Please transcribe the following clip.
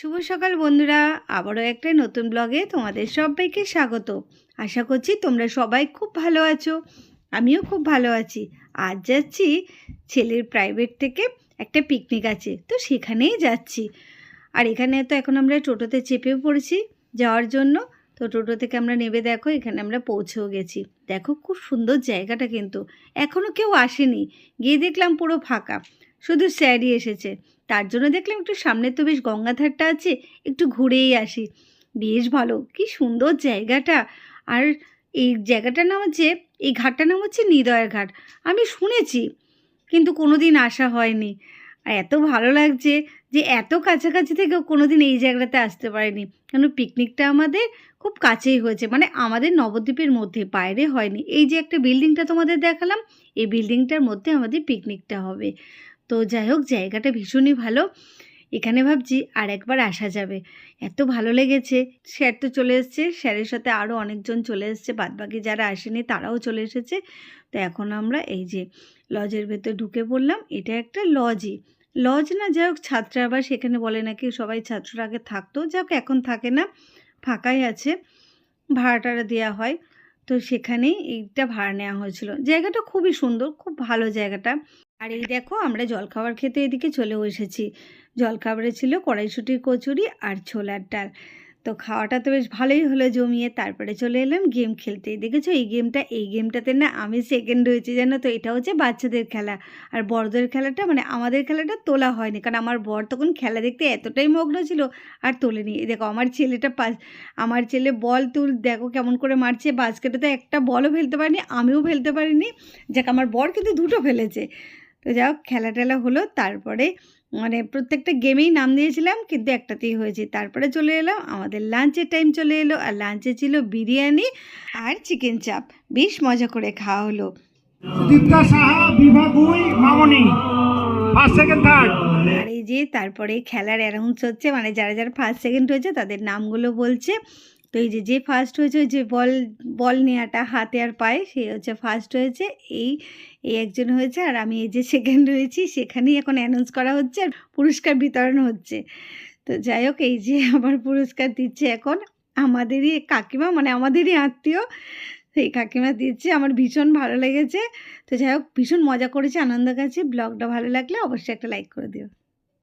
শুভ সকাল বন্ধুরা, আবারও একটা নতুন ব্লগে তোমাদের সবাইকে স্বাগত। আশা করছি তোমরা সবাই খুব ভালো আছো, আমিও খুব ভালো আছি। আজ যাচ্ছি ছেলের প্রাইভেট থেকে একটা পিকনিক আছে, তো সেখানেই যাচ্ছি। আর এখানে তো এখন আমরা টোটোতে চেপেও পড়েছি যাওয়ার জন্য। তো টোটো থেকে আমরা নেবে দেখো এখানে আমরা পৌঁছেও গেছি। দেখো খুব সুন্দর জায়গাটা, কিন্তু এখনও কেউ আসেনি। গিয়ে দেখলাম পুরো ফাঁকা, শুধু স্যারই এসেছে। তার জন্য দেখলাম একটু সামনে তো বেশ গঙ্গাধারটা আছে, একটু ঘুরেই আসি। বেশ ভালো, কি সুন্দর জায়গাটা। আর এই জায়গাটার নাম হচ্ছে, এই ঘাটটার নাম হচ্ছে নিদয়ের ঘাট। আমি শুনেছি, কিন্তু কোনো দিন আসা হয়নি। আর এত ভালো লাগছে যে এত কাছাকাছি থেকেও কোনো দিন এই জায়গাটাতে আসতে পারিনি। কেন পিকনিকটা আমাদের খুব কাছেই হয়েছে, মানে আমাদের নবদ্বীপের মধ্যে, বাইরে হয়নি। এই যে একটা বিল্ডিংটা তোমাদের দেখালাম, এই বিল্ডিংটার মধ্যে আমাদের পিকনিকটা হবে। তো যাই হোক, জায়গাটা ভীষণই ভালো। এখানে ভাবছি আর একবার আসা যাবে, এত ভালো লেগেছে। স্যার তো চলে এসছে, স্যারের সাথে আরও অনেকজন চলে এসছে, বাদবাকি যারা আসেনি তারাও চলে এসেছে। তো এখন আমরা এই যে লজের ভেতর ঢুকে পড়লাম। এটা একটা লজই, লজ না, যাই হোক ছাত্রাবাস। সেখানে বলে নাকি সবাই ছাত্ররা আগে থাকতো, যাই হোক এখন থাকে না, ফাঁকাই আছে, ভাড়া টাড়া দেওয়া হয়। তো সেখানেই এইটা ভাড়া নেওয়া হয়েছিল। জায়গাটা খুবই সুন্দর, খুব ভালো জায়গাটা। আর এই দেখো আমরা জলখাবার খেতে এদিকে চলেও এসেছি। জলখাবারে ছিল কড়াইশুঁটির কচুরি আর ছোলার ডাল। তো খাওয়াটা তো বেশ ভালোই হলো জমিয়ে। তারপরে চলে এলাম গেম খেলতে। দেখেছো এই গেমটাতে না আমি সেকেন্ড হয়েছি, জানো তো। এটা হচ্ছে বাচ্চাদের খেলা, আর বড়দের খেলাটা, মানে আমাদের খেলাটা তোলা হয়নি, কারণ আমার বর তখন খেলা দেখতে এতটাই মগ্ন ছিল আর তোলেনি। এই দেখো আমার ছেলে বল দেখো কেমন করে মারছে। বাস্কেটে তো একটা বলও ফেলতে পারিনি, আমিও ফেলতে পারিনি। যাক, আমার বর কিন্তু দুটো ফেলেছে। তো যাই হোক, খেলা টেলা হলো। তারপরে মানে প্রত্যেকটা গেমেই নাম দিয়েছিলাম, কিন্তু একটাতেই হয়েছে। তারপরে চলে এলাম, আমাদের লাঞ্চের টাইম চলে এলো। আর লাঞ্চে ছিল বিরিয়ানি আর চিকেন চাপ। বেশ মজা করে খাওয়া হলো। দীপ্তা সাহা, বিভা গুই, মামনি, ফার্স্ট সেকেন্ড থার্ড। আর এই যে তারপরে খেলার অ্যানাউন্স হচ্ছে, মানে যারা যারা ফার্স্ট সেকেন্ড হয়েছে তাদের নামগুলো বলছে। তো এই যে ফার্স্ট হয়েছে, ওই যে বল নেওয়াটা হাতে আর পায়ে, সে হচ্ছে ফার্স্ট হয়েছে। এই এই একজন হয়েছে, আর আমি এই যে সেকেন্ড হয়েছি। সেখানেই এখন অ্যানাউন্স করা হচ্ছে আর পুরস্কার বিতরণ হচ্ছে। তো যাই হোক, এই যে আমার পুরস্কার দিচ্ছে এখন আমাদেরই কাকিমা, মানে আমাদেরই আত্মীয়, সেই কাকিমা দিচ্ছে। আমার ভীষণ ভালো লেগেছে। তো যাই হোক, ভীষণ মজা করেছে, আনন্দ গেছে। ব্লগটা ভালো লাগলে অবশ্যই একটা লাইক করে দিও।